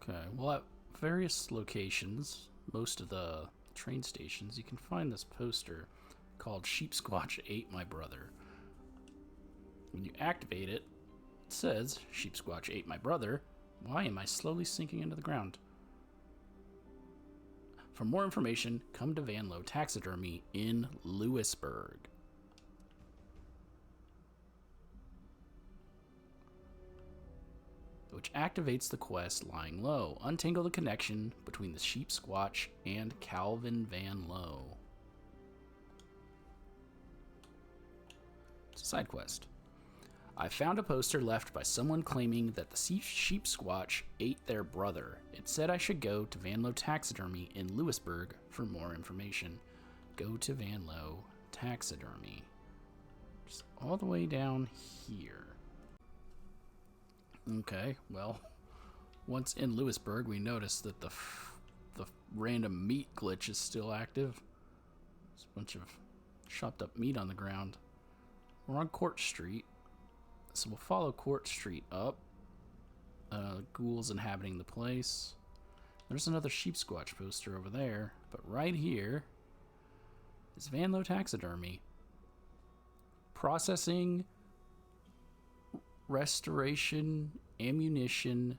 Okay, well, at various locations, most of the train stations, you can find this poster called Sheepsquatch Ate My Brother. When you activate it, it says, Sheepsquatch ate my brother. Why am I slowly sinking into the ground? For more information, come to Lowe Taxidermy in Lewisburg. Which activates the quest Lying Low. Untangle the connection between the Sheepsquatch and Calvin Van Lowe. It's a side quest. I found a poster left by someone claiming that the Sheepsquatch ate their brother. It said I should go to Van Lowe Taxidermy in Lewisburg for more information. Go to Van Lowe Taxidermy. Just all the way down here. Okay, well, once in Lewisburg, we notice that the random meat glitch is still active. There's a bunch of chopped up meat on the ground. We're on Court Street. So we'll follow Court Street up. Ghouls inhabiting the place. There's another Sheepsquatch poster over there. But right here is Van Lowe Taxidermy. Processing, restoration, ammunition,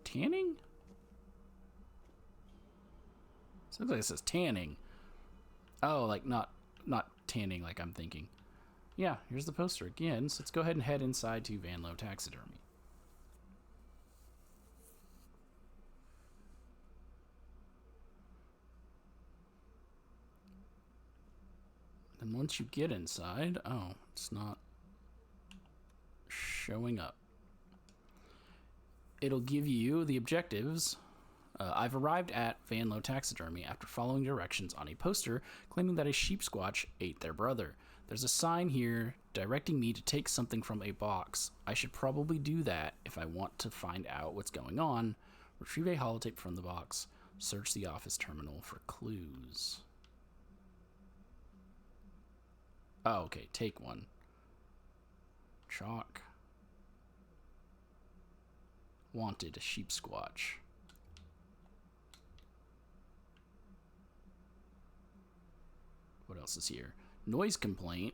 tanning? It looks like it says tanning. Oh, like not tanning like I'm thinking. Yeah, here's the poster again, so let's go ahead and head inside to Van Lowe Taxidermy. And once you get inside, oh, it's not showing up. It'll give you the objectives. I've arrived at Van Lowe Taxidermy after following directions on a poster claiming that a Sheepsquatch ate their brother. There's a sign here directing me to take something from a box. I should probably do that if I want to find out what's going on. Retrieve a holotape from the box. Search the office terminal for clues. Oh, okay, take one. Chalk. Wanted, a Sheepsquatch. What else is here? Noise complaint.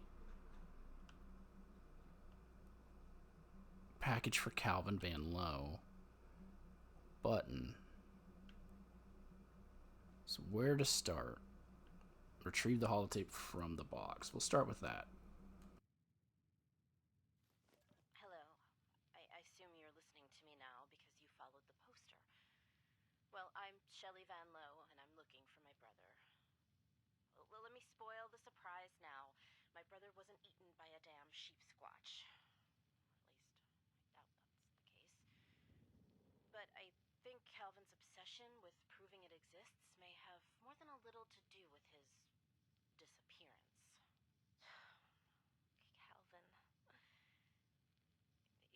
Package for Calvin Van Lowe. Button. So where to start? Retrieve the holotape from the box. We'll start with that. Hello. I assume you're listening to me now because you followed the poster. Well, I'm Shelley Van Lowe, and I'm looking for my brother. Well, let me spoil the surprise now. My brother wasn't eaten by a damn Sheepsquatch. At least, I doubt that's the case. But I think Calvin's obsession with proving it exists may have more than a little to do with his disappearance. Calvin.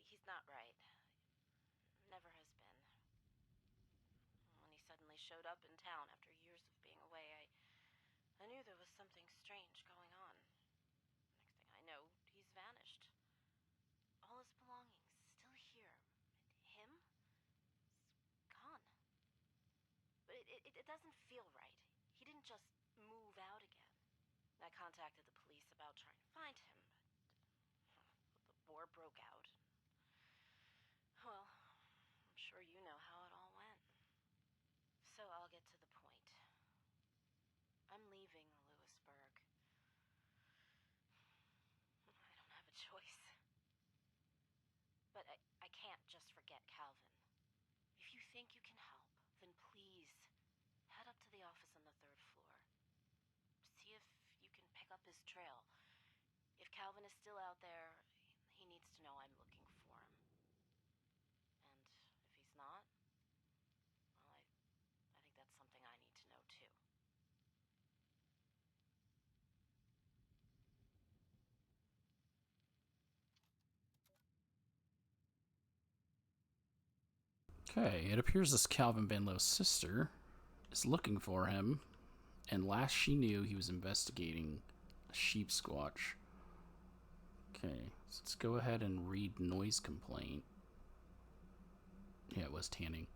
He's not right. Never has been. When he suddenly showed up in town after years of being away, I knew there was something strange going on. Next thing I know, he's vanished. All his belongings still here. Him? He's gone. But it doesn't feel right. He didn't just move out again. I contacted the police about trying to find him, but the war broke out. Well, I'm sure you know how it all went. So I'll get to the point. I'm leaving Lewisburg. I don't have a choice. But I can't just forget Calvin. If you think you can help, then please head up to the office on the 3rd floor. See if you can pick up his trail. If Calvin is still out there, he needs to know I'm looking for him. And if he's not, well, I think that's something I need to know too. Okay, it appears this Calvin Van Lowe's sister is looking for him, and last she knew he was investigating a Sheepsquatch. Okay, so let's go ahead and read noise complaint. Yeah, it was tanning.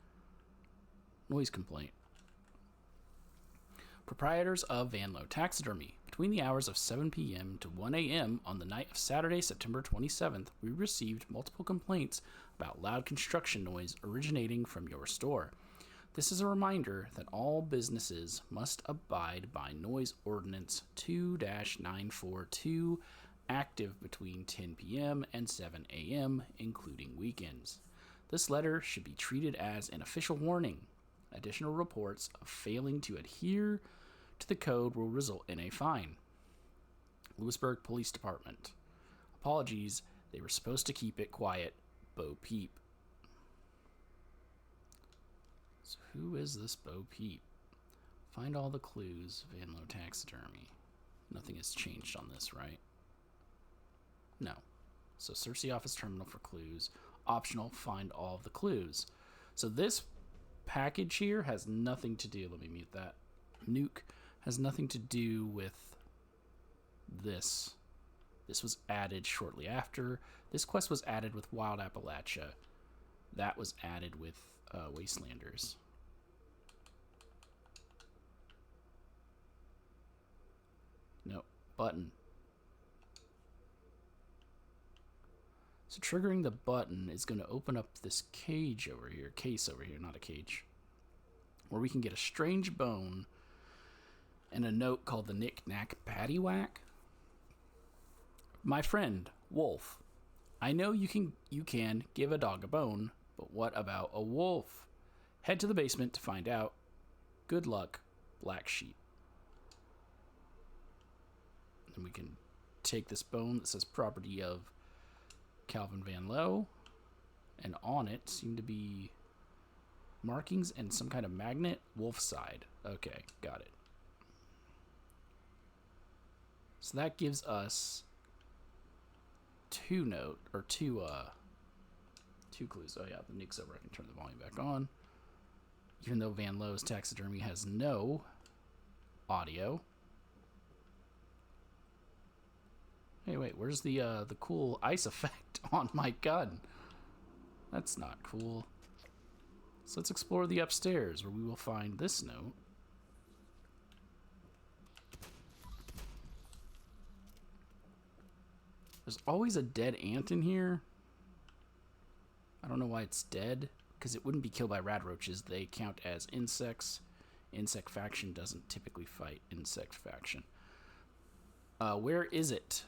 Noise complaint. Proprietors of Van Lowe Taxidermy. Between the hours of 7 p.m. to 1 a.m. on the night of Saturday, September 27th, we received multiple complaints about loud construction noise originating from your store. This is a reminder that all businesses must abide by Noise Ordinance 2-942, active between 10 p.m. and 7 a.m., including weekends. This letter should be treated as an official warning. Additional reports of failing to adhere to the code will result in a fine. Lewisburg Police Department. Apologies, they were supposed to keep it quiet. Bo Peep. So who is this Bo Peep? Find all the clues. Van Lowe Taxidermy. Nothing has changed on this, right? No. So search the office terminal for clues. Optional, find all of the clues. So this package here has nothing to do, let me mute that. Nuke has nothing to do with this. This was added shortly after. This quest was added with Wild Appalachia. That was added with Wastelanders. No, button. So triggering the button is going to open up this cage over here, case over here, not a cage, where we can get a strange bone and a note called the knick-knack paddywhack. My friend, Wolf, I know you can give a dog a bone, but what about a wolf? Head to the basement to find out. Good luck, Black Sheep. And we can take this bone that says property of Calvin Van Lowe, and on it seem to be markings and some kind of magnet. Wolf side. Okay, got it. So that gives us two clues. Oh yeah, the nuke's over. I can turn the volume back on. Even though Van Lowe's taxidermy has no audio. Hey, wait, where's the cool ice effect on my gun? That's not cool. So let's explore the upstairs, where we will find this note. There's always a dead ant in here. I don't know why it's dead, because it wouldn't be killed by radroaches. They count as insects. Insect faction doesn't typically fight insect faction. Where is it?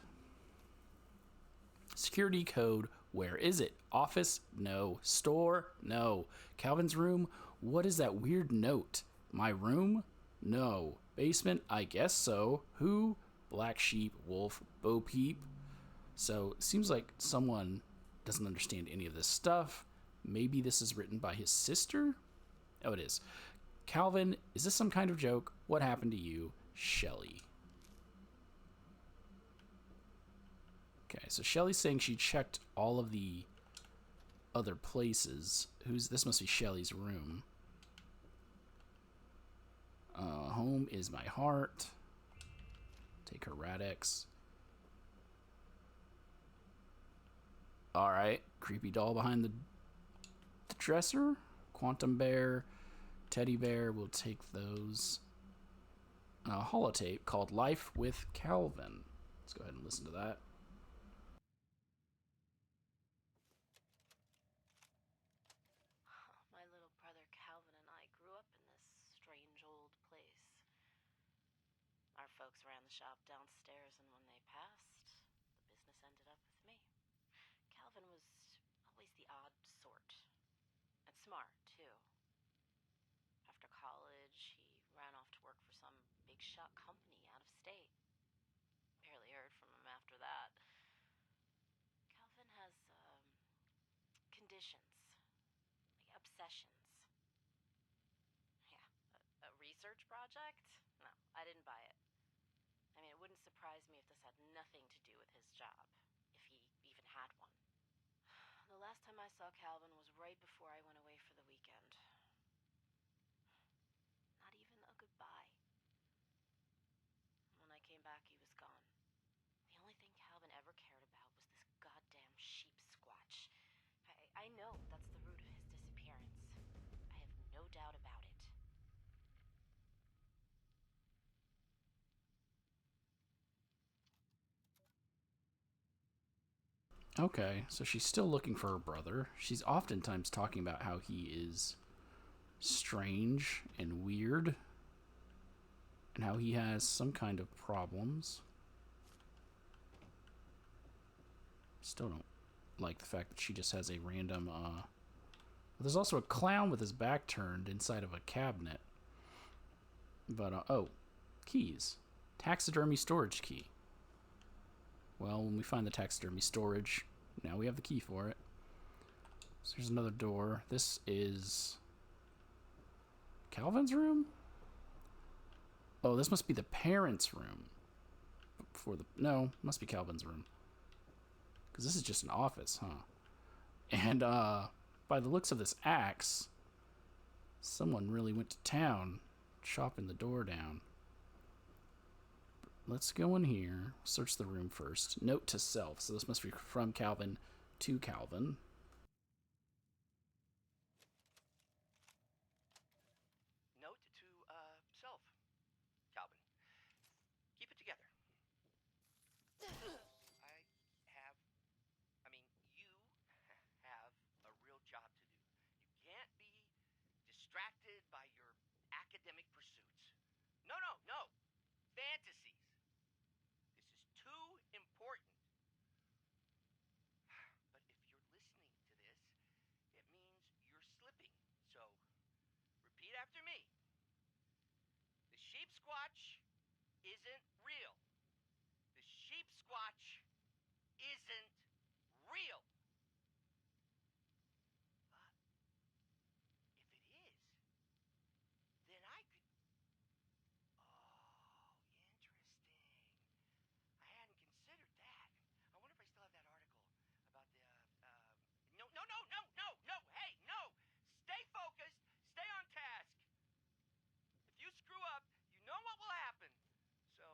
Security code, where is it? Office? No. Store? No. Calvin's room? What is that weird note? My room? No. Basement? I guess so. Who? Black Sheep, Wolf, Bo Peep. So, it seems like someone doesn't understand any of this stuff. Maybe this is written by his sister? Oh, it is. Calvin, is this some kind of joke? What happened to you? Shelly. Okay, so Shelly's saying she checked all of the other places. This must be Shelly's room. Home is my heart. Take her Radex. Alright, creepy doll behind the dresser. Quantum bear, teddy bear, we'll take those. Holotape called Life with Calvin. Let's go ahead and listen to that. My little brother Calvin and I grew up in this strange old place. Our folks ran the shop downstairs, and when they passed, the business ended up with me. Calvin was always the odd sort. And smart, too. After college, he ran off to work for some big shot company out of state. Barely heard from him after that. Calvin has, conditions. Like obsessions. Yeah. A research project? No, I didn't buy it. I mean, it wouldn't surprise me if this had nothing to do with his job. If he even had one. The last time I saw Calvin was right before I went away for the weekend. Not even a goodbye. When I came back, he was gone. The only thing Calvin ever cared about was this goddamn Sheepsquatch. I know that's the root of his disappearance. doubt about it. Okay, so she's still looking for her brother. She's oftentimes talking about how he is strange and weird and how he has some kind of problems. Still don't like the fact that she just has a random there's also a clown with his back turned inside of a cabinet. But oh, keys. Taxidermy storage key. Well, when we find the taxidermy storage, now we have the key for it. So there's another door. This is Calvin's room? Oh, this must be the parents' room. No, must be Calvin's room. Because this is just an office, huh? And by the looks of this axe, someone really went to town chopping the door down. Let's go in here, search the room first. Note to self, so this must be from Calvin to Calvin. Note to self, Calvin. Keep it together. You have a real job to do. You can't be distracted by your academic pursuits. No. Fantasies. This is too important. But if you're listening to this, it means you're slipping. So, repeat after me. The Sheepsquatch isn't real. The Sheepsquatch isn't real. But if it is, then I could... Oh, interesting. I hadn't considered that. I wonder if I still have that article about the, No! Hey, no! Stay focused. Stay on task. If you screw up, you know what will happen. So...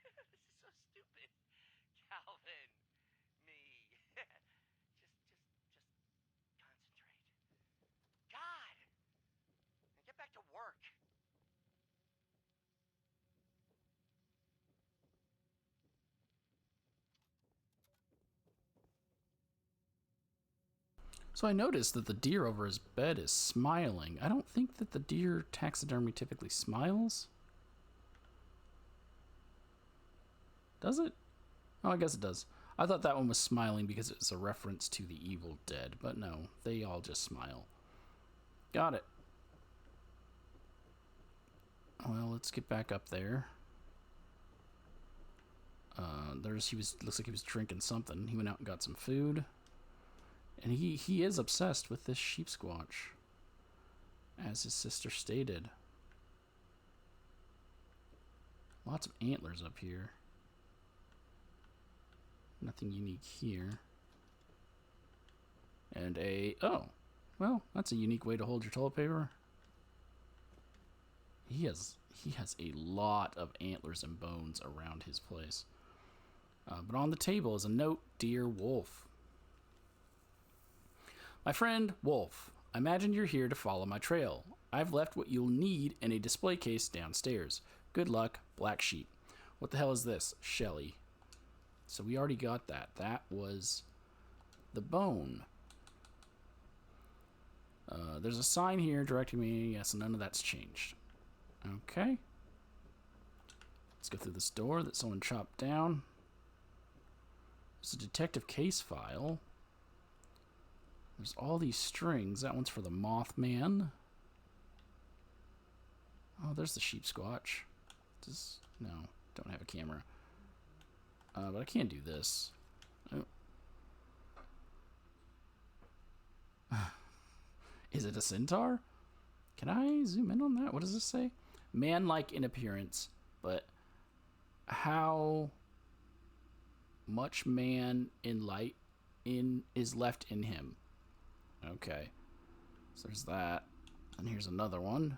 This is so stupid. Calvin. Me. just concentrate. God! Now get back to work. So I noticed that the deer over his bed is smiling. I don't think that the deer taxidermy typically smiles. Does it? Oh, I guess it does. I thought that one was smiling because it was a reference to the Evil Dead, but no, they all just smile. Got it. Well, let's get back up there. Looks like he was drinking something. He went out and got some food. And he is obsessed with this Sheepsquatch, as his sister stated. Lots of antlers up here. Nothing unique here. And oh, well, that's a unique way to hold your toilet paper. He has a lot of antlers and bones around his place. But on the table is a note, Dear Wolf. My friend, Wolf, I imagine you're here to follow my trail. I've left what you'll need in a display case downstairs. Good luck, Black Sheep. What the hell is this? Shelly. So we already got that. That was the bone. There's a sign here directing me. Yes, none of that's changed. Okay. Let's go through this door that someone chopped down. There's a detective case file. There's all these strings. That one's for the Mothman. Oh, there's the Sheepsquatch. No, don't have a camera. But I can do this. Oh. Is it a centaur? Can I zoom in on that? What does this say? Man-like in appearance, but how much man in light is left in him? Okay, so there's that. And here's another one.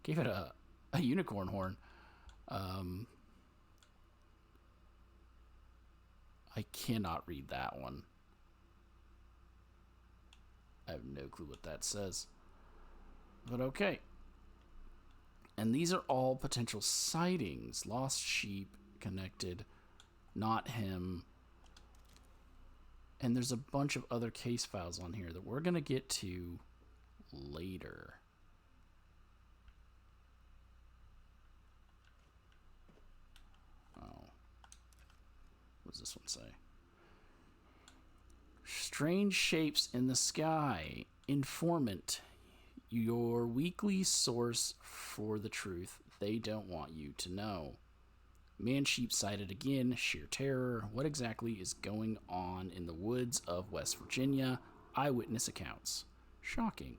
Gave it a unicorn horn. I cannot read that one. I have no clue what that says. But okay. And these are all potential sightings. Lost sheep, connected, not him. And there's a bunch of other case files on here that we're going to get to later. Oh. What does this one say? Strange shapes in the sky. Informant. Your weekly source for the truth they don't want you to know. Man-sheep sighted again. Sheer terror. What exactly is going on in the woods of West Virginia? Eyewitness accounts. Shocking.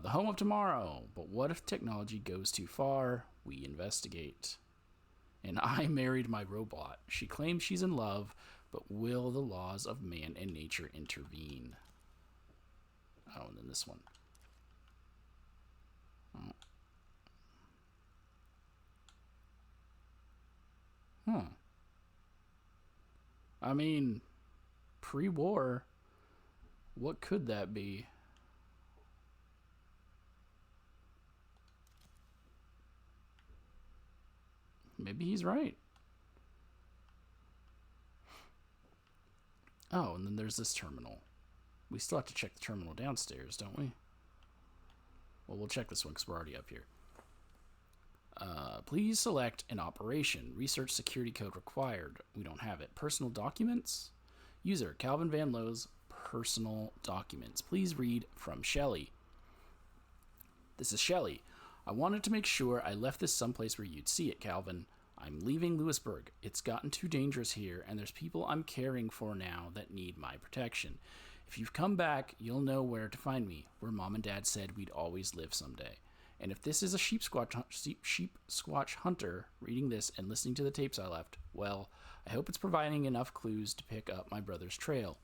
The home of tomorrow. But what if technology goes too far? We investigate. And I married my robot. She claims she's in love, but will the laws of man and nature intervene? Oh, and then this one. Oh. I mean, pre-war, what could that be? Maybe he's right. Oh, and then there's this terminal. We still have to check the terminal downstairs, don't we? Well, we'll check this one because we're already up here. Please select an operation. Research security code required. We don't have it. Personal documents. User, Calvin Van Lowe's personal documents. Please read from Shelley. This is Shelley. I wanted to make sure I left this someplace where you'd see it, Calvin. I'm leaving Lewisburg. It's gotten too dangerous here, and there's people I'm caring for now that need my protection. If you've come back, you'll know where to find me, where Mom and Dad said we'd always live someday. And if this is a Sheepsquatch hunter reading this and listening to the tapes I left, well, I hope it's providing enough clues to pick up my brother's trail.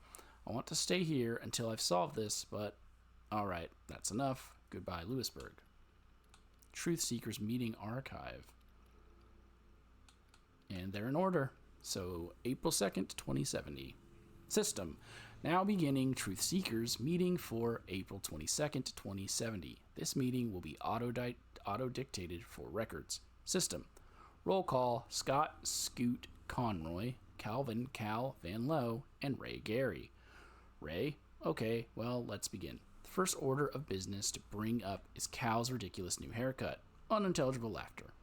I want to stay here until I've solved this, but all right, that's enough. Goodbye, Lewisburg. Truth Seekers Meeting Archive. And they're in order. So, April 2nd, 2070. System. Now beginning Truth Seekers meeting for April 22nd, 2070. This meeting will be auto-dictated for records. System. Roll call. Scott, Scoot, Conroy, Calvin, Cal, Van Lowe, and Ray Gary. Ray? Okay, well, let's begin. The first order of business to bring up is Cal's ridiculous new haircut. Unintelligible laughter.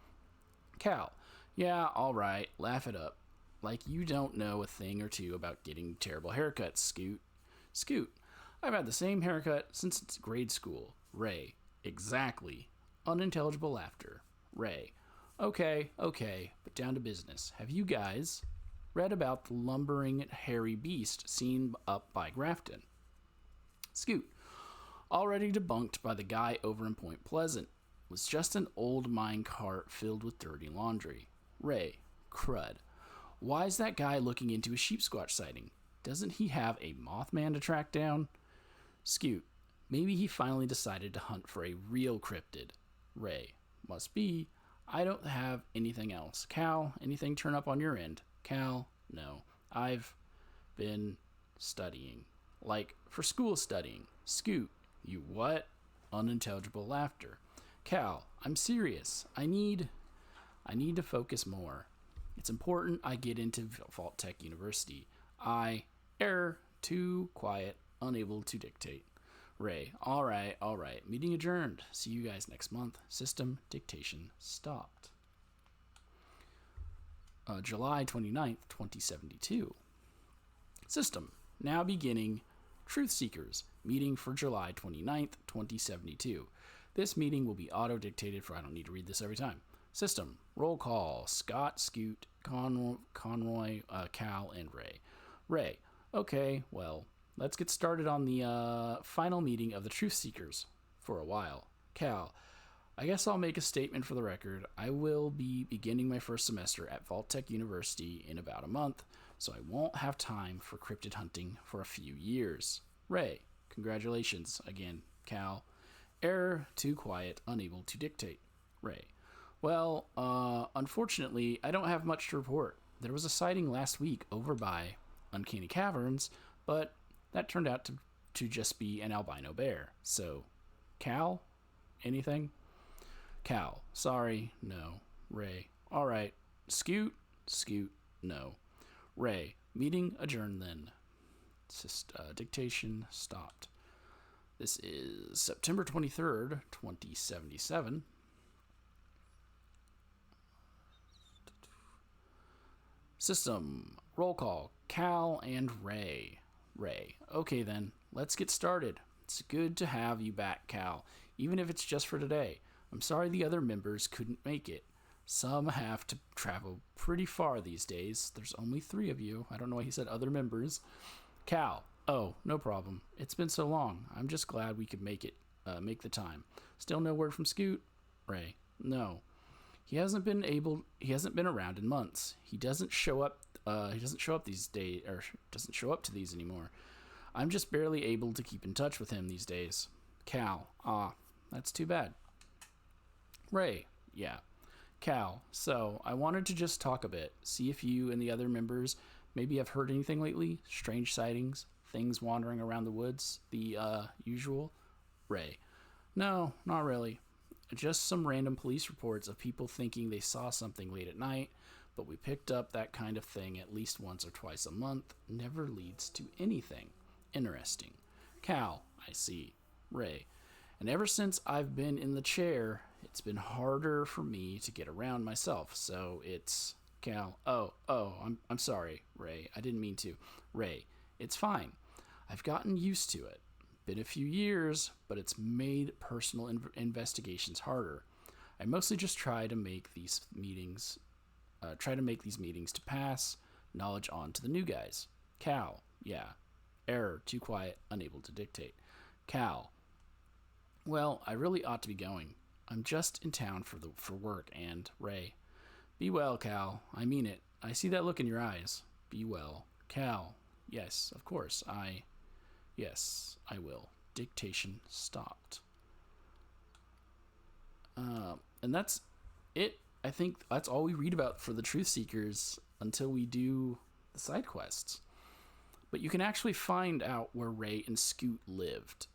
Cal. Yeah, all right, laugh it up. Like you don't know a thing or two about getting terrible haircuts, Scoot. Scoot. I've had the same haircut since grade school. Ray. Exactly. Unintelligible laughter. Ray. Okay, but down to business. Have you guys read about the lumbering hairy beast seen up by Grafton? Scoot. Already debunked by the guy over in Point Pleasant. Was just an old mine cart filled with dirty laundry. Ray. Crud. Why's that guy looking into a Sheepsquatch sighting? Doesn't he have a Mothman to track down? Scoot. Maybe he finally decided to hunt for a real cryptid. Ray. Must be. I don't have anything else. Cal, anything turn up on your end? Cal, no. I've been studying. Like, for school studying. Scoot. You what? Unintelligible laughter. Cal, I'm serious. I need to focus more. It's important I get into Vault Tech University. Error, too quiet, unable to dictate. Ray, all right. Meeting adjourned. See you guys next month. System dictation stopped. July 29th, 2072. System, now beginning Truth Seekers, meeting for July 29th, 2072. This meeting will be auto-dictated for I don't need to read this every time. System, roll call, Scott, Scoot, Conroy, Cal, and Ray. Ray, okay, well, let's get started on the final meeting of the Truth Seekers for a while. Cal, I guess I'll make a statement for the record. I will be beginning my first semester at Vault Tech University in about a month, so I won't have time for cryptid hunting for a few years. Ray, congratulations again, Cal. Error, too quiet, unable to dictate. Ray, well, unfortunately, I don't have much to report. There was a sighting last week over by Uncanny Caverns, but that turned out to to just be an albino bear. So, Cal? Anything? Cal. Sorry. No. Ray. All right. Scoot. Scoot. No. Ray. Meeting adjourned then. Dictation stopped. This is September 23rd, 2077. System. Roll call. Cal and Ray. Ray. Okay then, let's get started. It's good to have you back, Cal, even if it's just for today. I'm sorry the other members couldn't make it. Some have to travel pretty far these days. There's only 3 of you. I don't know why he said other members. Cal. Oh, no problem. It's been so long. I'm just glad we could make the time. Still no word from Scoot? Ray. No. He hasn't been around in months. He doesn't show up these days, or doesn't show up to these anymore. I'm just barely able to keep in touch with him these days. Cal. Ah, that's too bad. Ray. Yeah. Cal. So, I wanted to just talk a bit, see if you and the other members maybe have heard anything lately, strange sightings, things wandering around the woods, the usual. Ray. No, not really. Just some random police reports of people thinking they saw something late at night, but we picked up that kind of thing at least once or twice a month. Never leads to anything interesting. Cal. I see. Ray. And ever since I've been in the chair, it's been harder for me to get around myself, so it's... Cal. Oh, I'm sorry, Ray. I didn't mean to. Ray. It's fine. I've gotten used to it. Been a few years, but it's made personal investigations harder. I mostly just try to make these meetings to pass knowledge on to the new guys. Cal. Yeah. Error. Too quiet. Unable to dictate. Cal. Well, I really ought to be going. I'm just in town for work and... Ray. Be well, Cal. I mean it. I see that look in your eyes. Be well. Cal. Yes, of course. Yes, I will. Dictation stopped. And that's it. I think that's all we read about for the Truth Seekers until we do the side quests. But you can actually find out where Ray and Scoot lived.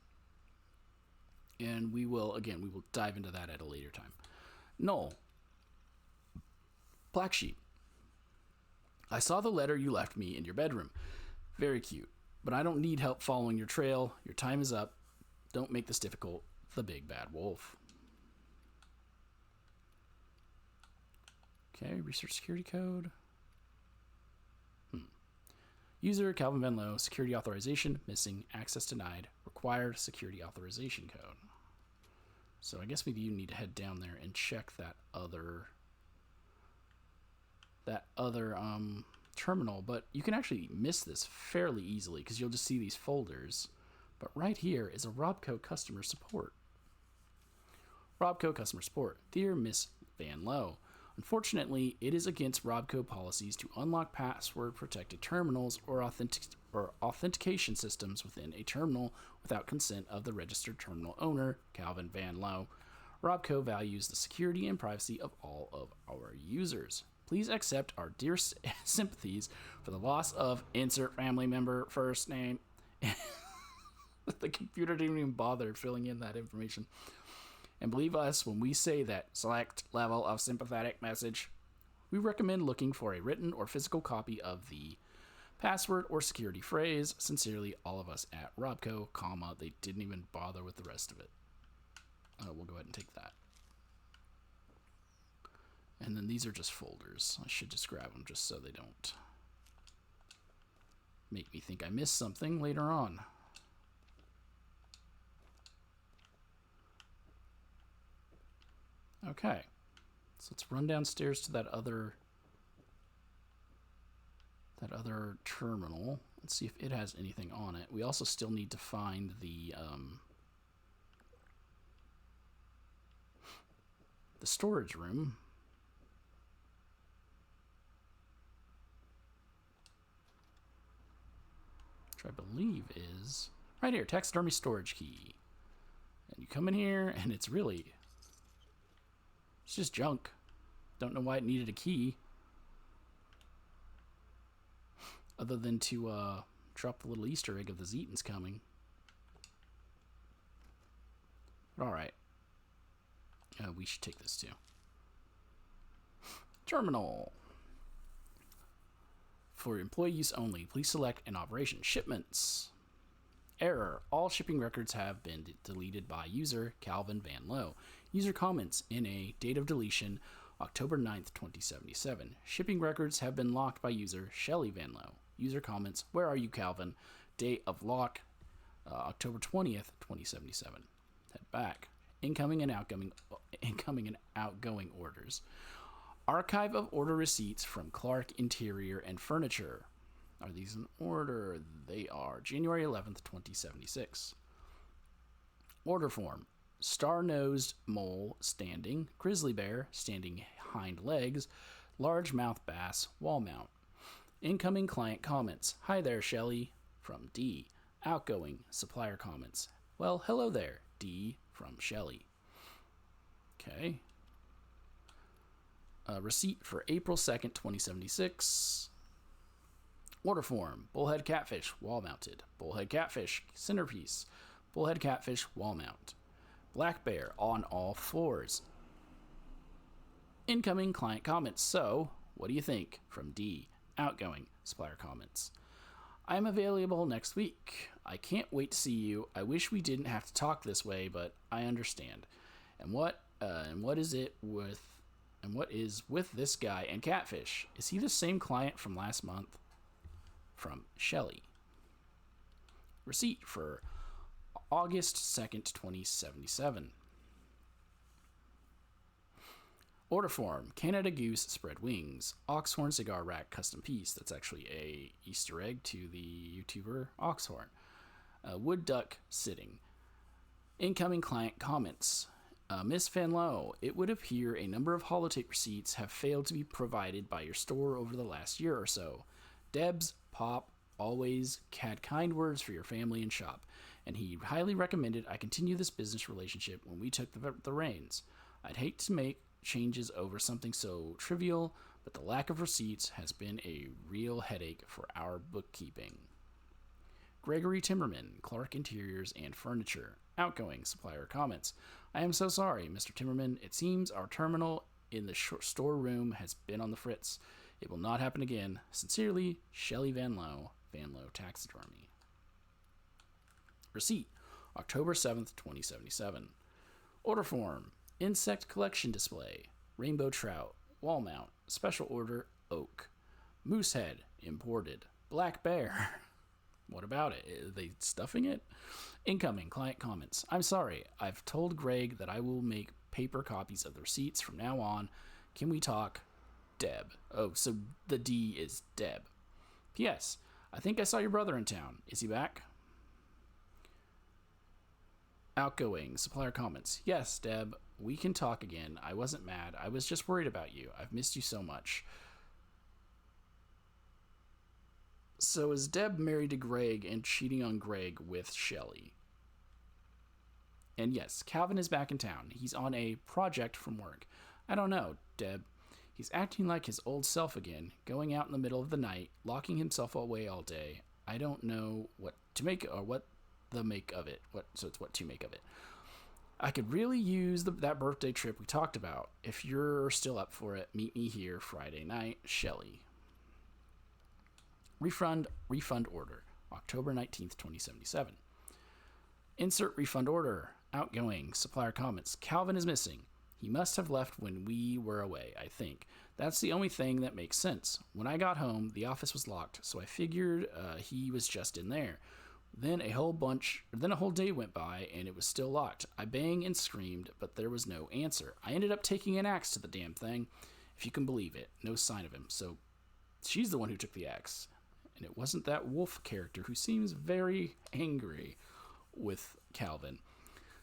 And we will dive into that at a later time. Noel. Black Sheep. I saw the letter you left me in your bedroom. Very cute. But I don't need help following your trail. Your time is up. Don't make this difficult. The Big Bad Wolf. Okay, research security code. User Calvin Van Lowe, security authorization, missing, access denied, required security authorization code. So I guess maybe you need to head down there and check that other terminal, but you can actually miss this fairly easily because you'll just see these folders. But right here is a Robco customer support. Robco customer support. Dear Miss Van Lowe, unfortunately, it is against Robco policies to unlock password-protected terminals or authentication systems within a terminal without consent of the registered terminal owner, Calvin Van Lowe. Robco values the security and privacy of all of our users. Please accept our dear sympathies for the loss of insert family member first name. The computer didn't even bother filling in that information. And believe us when we say that select level of sympathetic message. We recommend looking for a written or physical copy of the password or security phrase. Sincerely, all of us at Robco, they didn't even bother with the rest of it. We'll go ahead and take that. And then these are just folders. I should just grab them just so they don't make me think I missed something later on. Okay, so let's run downstairs to that other terminal. Let's see if it has anything on it. We also still need to find the storage room. Which I believe is right here, taxidermy storage key. And you come in here and it's just junk. Don't know why it needed a key. Other than to drop the little Easter egg of the Zetans coming. All right. We should take this too. Terminal. For employee use only, please select an operation. Shipments. Error. All shipping records have been deleted by user Calvin Van Lowe. User comments in a date of deletion October 9th, 2077. Shipping records have been locked by user Shelly Van Lowe. User comments, where are you, Calvin? Date of lock October 20th, 2077. Head back. Incoming and outgoing orders. Archive of order receipts from Clark Interior and Furniture. Are these in order? They are. January 11th, 2076. Order form. Star-nosed mole standing. Grizzly bear standing hind legs. Largemouth bass wall mount. Incoming client comments. Hi there, Shelly. From D. Outgoing supplier comments. Well, hello there, D. From Shelly. Okay. Receipt for April 2nd, 2076. Order form. Bullhead catfish, wall mounted. Bullhead catfish, centerpiece. Bullhead catfish, wall mount. Black bear on all fours. Incoming client comments. So, what do you think? From D. Outgoing supplier comments. I am available next week. I can't wait to see you. I wish we didn't have to talk this way, but I understand. And what is with this guy and catfish? Is he the same client from last month? From Shelly. Receipt for August 2nd, 2077. Order form. Canada Goose spread wings. Oxhorn cigar rack custom piece. That's actually a Easter egg to the YouTuber Oxhorn. Wood duck sitting. Incoming client comments. Miss Van Lowe, it would appear a number of holotape receipts have failed to be provided by your store over the last year or so. Deb's Pop always had kind words for your family and shop, and he highly recommended I continue this business relationship when we took the reins. I'd hate to make changes over something so trivial, but the lack of receipts has been a real headache for our bookkeeping. Gregory Timmerman, Clark Interiors and Furniture. Outgoing supplier comments. I am so sorry, Mr. Timmerman. It seems our terminal in the storeroom has been on the fritz. It will not happen again. Sincerely, Shelly Van Lowe Taxidermy. Receipt, October 7th, 2077. Order form, insect collection display, rainbow trout, wall mount, special order, oak. Moose head, imported. Black bear. What about it? Are they stuffing it? Incoming client comments. I'm sorry. I've told Greg that I will make paper copies of the receipts from now on. Can we talk? Deb. Oh, so the D is Deb. P.S. I think I saw your brother in town. Is he back? Outgoing supplier comments. Yes, Deb. We can talk again. I wasn't mad. I was just worried about you. I've missed you so much. So is Deb married to Greg and cheating on Greg with Shelly? And yes, Calvin is back in town. He's on a project from work. I don't know, Deb. He's acting like his old self again, going out in the middle of the night, locking himself away all day. I don't know what to make or what the make of it. So it's what to make of it. I could really use that birthday trip we talked about. If you're still up for it, meet me here Friday night, Shelly. Refund order, October 19th, 2077. Insert refund order. Outgoing. Supplier comments. Calvin is missing. He must have left when we were away, I think. That's the only thing that makes sense. When I got home, the office was locked, so I figured he was just in there. Then a whole day went by, and it was still locked. I banged and screamed, but there was no answer. I ended up taking an axe to the damn thing, if you can believe it. No sign of him. So she's the one who took the axe. And it wasn't that wolf character who seems very angry with Calvin.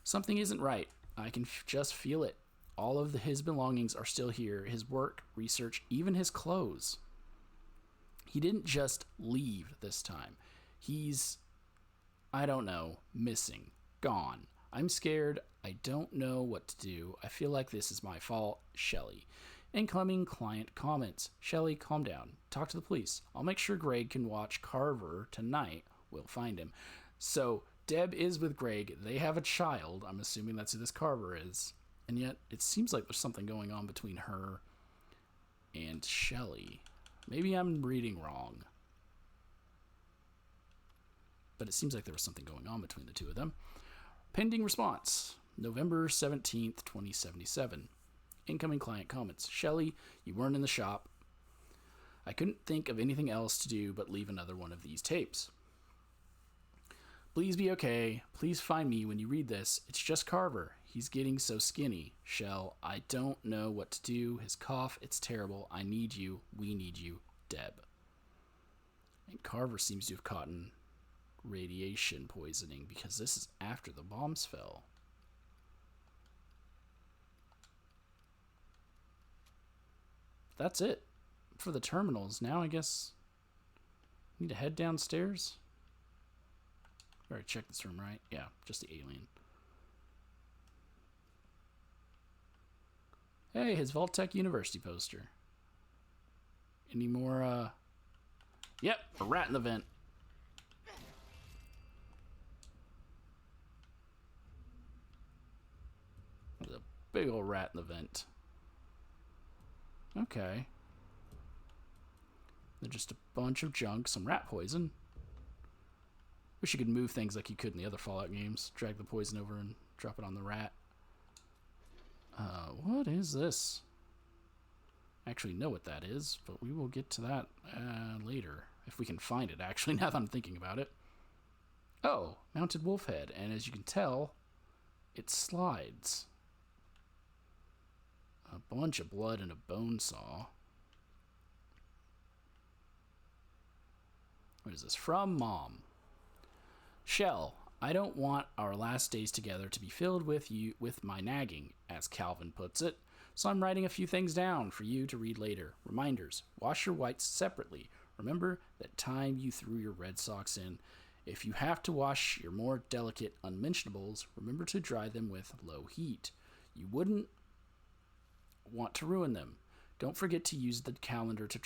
Something isn't right. I can just feel it. All of his belongings are still here. His work, research, even his clothes. He didn't just leave this time. He's, I don't know, missing. Gone. I'm scared. I don't know what to do. I feel like this is my fault. Shelly. Incoming client comments. Shelly, calm down. Talk to the police. I'll make sure Greg can watch Carver tonight. We'll find him. So Deb is with Greg. They have a child. I'm assuming that's who this Carver is. And yet, it seems like there's something going on between her and Shelley. Maybe I'm reading wrong. But it seems like there was something going on between the two of them. Pending response. November 17th, 2077. Incoming client comments. Shelley, you weren't in the shop. I couldn't think of anything else to do but leave another one of these tapes. Please be okay. Please find me when you read this. It's just Carver. He's getting so skinny. Shell, I don't know what to do. His cough, it's terrible. I need you. We need you. Deb. And Carver seems to have caught radiation poisoning because this is after the bombs fell. That's it for the terminals. Now I guess I need to head downstairs. I already checked this room, right? Yeah, just the alien. Hey, his Vault-Tec University poster. Any more, Yep, a rat in the vent. There's a big old rat in the vent. Okay. They're just a bunch of junk, some rat poison. Wish you could move things like you could in the other Fallout games. Drag the poison over and drop it on the rat. What is this? I actually know what that is, but we will get to that later. If we can find it, actually, now that I'm thinking about it. Oh, mounted wolf head. And as you can tell, it slides. A bunch of blood and a bone saw. What is this? From Mom. Shell, I don't want our last days together to be filled with my nagging, as Calvin puts it. So I'm writing a few things down for you to read later. Reminders. Wash your whites separately. Remember that time you threw your Red Sox in. If you have to wash your more delicate unmentionables, remember to dry them with low heat. You wouldn't want to ruin them. Don't forget to use the calendar to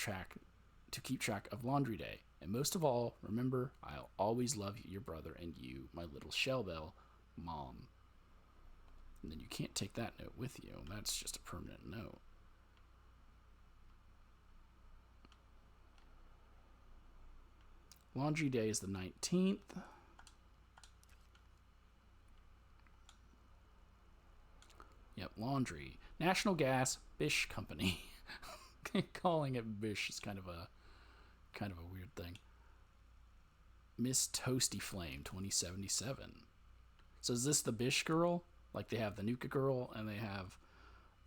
keep track of laundry day. And most of all, remember, I'll always love your brother and you, my little shell bell, Mom. And then you can't take that note with you. That's just a permanent note. Laundry day is the 19th. Yep, laundry. National Gas Bish Company. Calling it Bish is kind of a weird thing. Miss Toasty Flame 2077. So is this the Bish girl? Like they have the Nuka girl and they have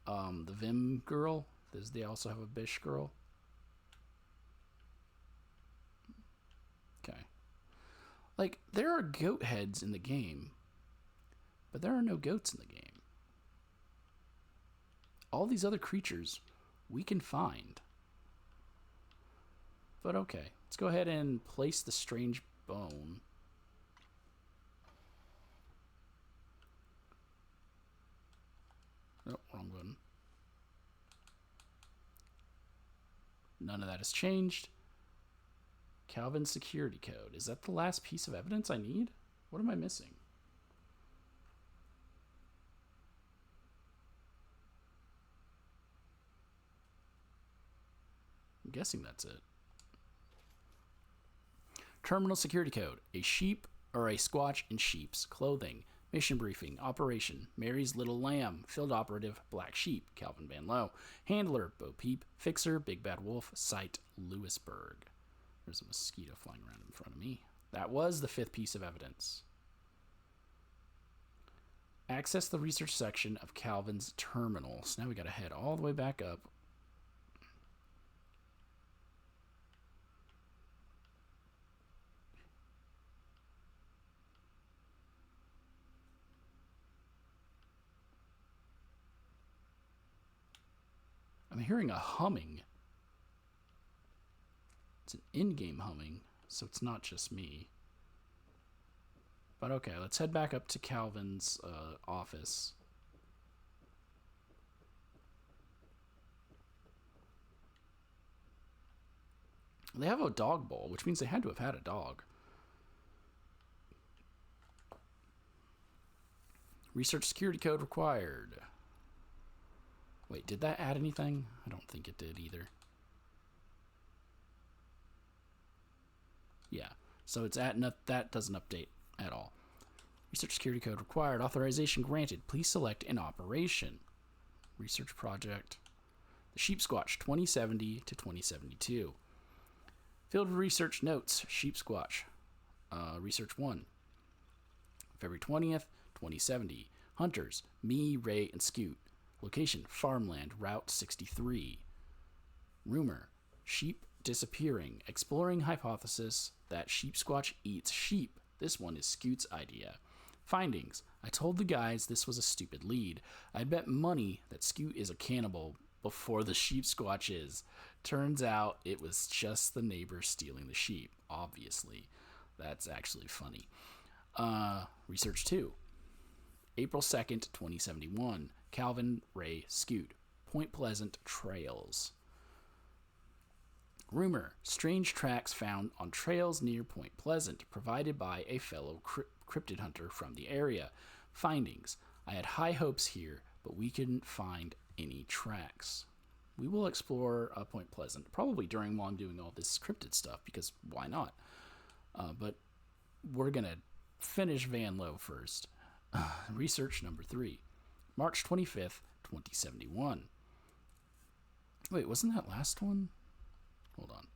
the Vim girl. Does they also have a Bish girl? Okay. Like there are goat heads in the game, but there are no goats in the game. All these other creatures we can find. But okay, let's go ahead and place the strange bone. Oh, wrong button. None of that has changed. Calvin's security code. Is that the last piece of evidence I need? What am I missing? I'm guessing that's it. Terminal security code. A sheep or a squatch in sheep's clothing. Mission briefing. Operation. Mary's Little Lamb. Field operative. Black Sheep. Calvin Van Lowe. Handler. Bo Peep. Fixer. Big Bad Wolf. Site. Lewisburg. There's a mosquito flying around in front of me. That was the 5th piece of evidence. Access the research section of Calvin's terminal. So now we got to head all the way back up. I'm hearing a humming. It's an in-game humming, so it's not just me. But okay, let's head back up to Calvin's office. They have a dog bowl, which means they had to have had a dog. Research security code required. Wait, did that add anything? I don't think it did either. Yeah, so it's that doesn't update at all. Research security code required. Authorization granted. Please select an operation. Research project. The Sheepsquatch 2070 to 2072. Field research notes. Sheepsquatch. Research 1. February 20th, 2070. Hunters. Me, Ray, and Scoot. Location. Farmland. Route 63. Rumor. Sheep disappearing. Exploring hypothesis that Sheepsquatch eats sheep. This one is Scoot's idea. Findings. I told the guys this was a stupid lead. I bet money that Scoot is a cannibal before the Sheepsquatch is. Turns out it was just the neighbor stealing the sheep, obviously. That's actually funny. Research 2. April 2nd, 2071. Calvin, Ray, Scoot. Point Pleasant Trails. Rumor. Strange tracks found on trails near Point Pleasant, provided by a fellow cryptid hunter from the area. Findings. I had high hopes here, but we couldn't find any tracks. We will explore Point Pleasant, probably during while I'm doing all this cryptid stuff, because why not? But we're going to finish Van Lowe first. Research number 3. March 25th, 2071. Wait, wasn't that last one? Hold on.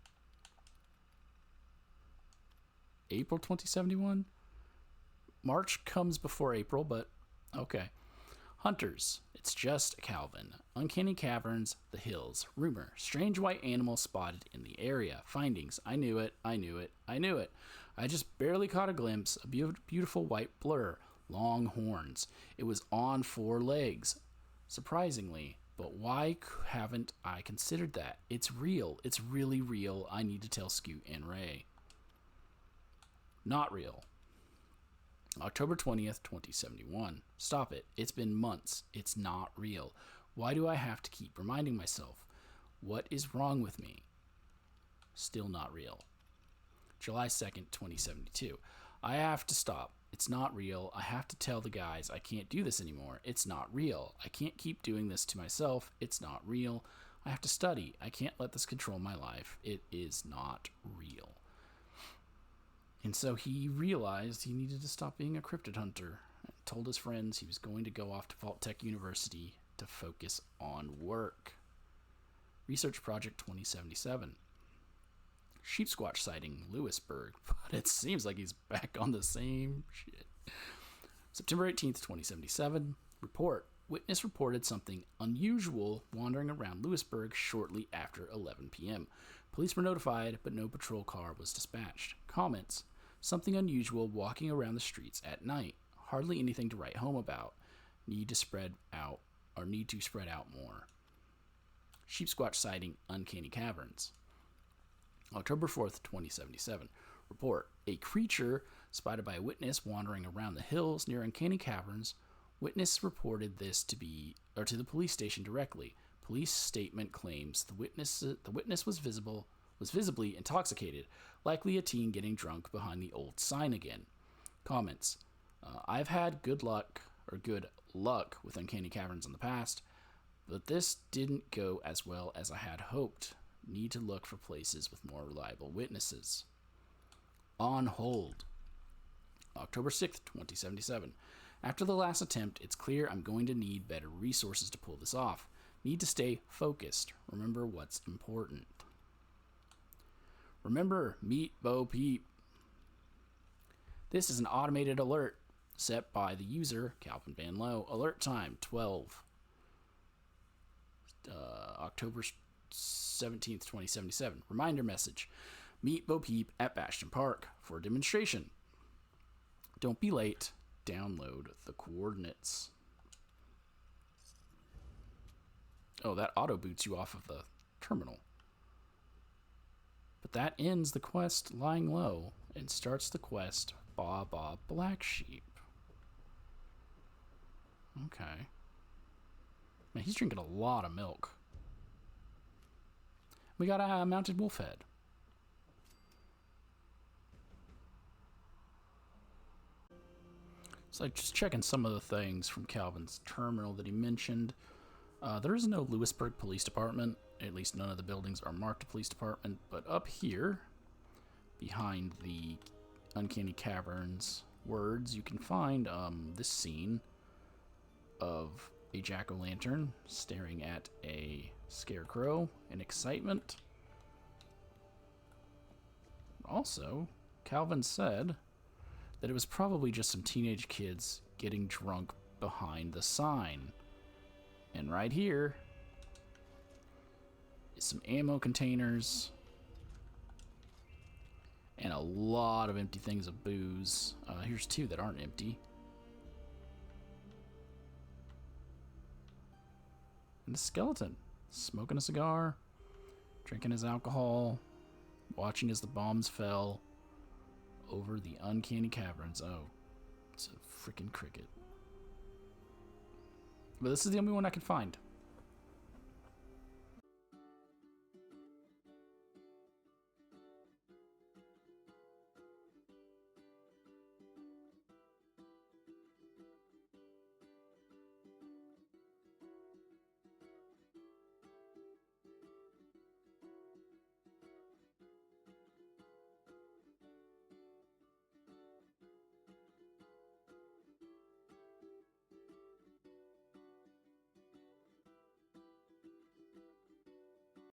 April 2071? March comes before April, but okay. Hunters. It's just Calvin. Uncanny Caverns, The Hills. Rumor. Strange white animal spotted in the area. Findings. I knew it. I just barely caught a glimpse. A beautiful white blur. Long horns. It was on 4 legs. Surprisingly. But why haven't I considered that? It's real. It's really real. I need to tell Scoot and Ray. Not real. October 20th, 2071. Stop it. It's been months. It's not real. Why do I have to keep reminding myself? What is wrong with me? Still not real. July 2nd, 2072. I have to stop. It's not real. I have to tell the guys I can't do this anymore. It's not real. I can't keep doing this to myself. It's not real. I have to study. I can't let this control my life. It is not real. And so he realized he needed to stop being a cryptid hunter and told his friends he was going to go off to Vault Tech University to focus on work. Research Project 2077. Sheepsquatch sighting, Lewisburg, but it seems like he's back on the same shit. September 18th, 2077. Report. Witness reported something unusual wandering around Lewisburg shortly after 11 p.m. Police were notified, but no patrol car was dispatched. Comments. Something unusual walking around the streets at night. Hardly anything to write home about. Need to spread out more. Sheepsquatch sighting, Uncanny Caverns. October 4th, 2077. Report. A creature spotted by a witness wandering around the hills near Uncanny Caverns. Witness reported this to the police station directly. Police statement claims the witness was visibly intoxicated, likely a teen getting drunk behind the old sign again. Comments. I've had good luck with Uncanny Caverns in the past, but this didn't go as well as I had hoped. Need to look for places with more reliable witnesses. On hold. October 6th, 2077. After the last attempt, it's clear I'm going to need better resources to pull this off. Need to stay focused. Remember what's important. Remember, meet Bo Peep. This is an automated alert set by the user, Calvin Van Lowe. Alert time, October 17th, 2077. Reminder message. Meet Bo Peep at Bastion Park for a demonstration. Don't be late. Download the coordinates. Oh, that auto boots you off of the terminal. But that ends the quest Lying Low and starts the quest Ba Ba Black Sheep. Okay. Man, he's drinking a lot of milk. We got a mounted wolf head. So just checking some of the things from Calvin's terminal that he mentioned. There is no Lewisburg Police Department. At least none of the buildings are marked a police department. But up here, behind the Uncanny Caverns words, you can find this scene of a jack-o'-lantern staring at a scarecrow in excitement. Also, Calvin said that it was probably just some teenage kids getting drunk behind the sign. And right here is some ammo containers and a lot of empty things of booze. Here's two that aren't empty. And the skeleton, smoking a cigar, drinking his alcohol, watching as the bombs fell over the Uncanny Caverns. Oh, it's a freaking cricket. But this is the only one I could find.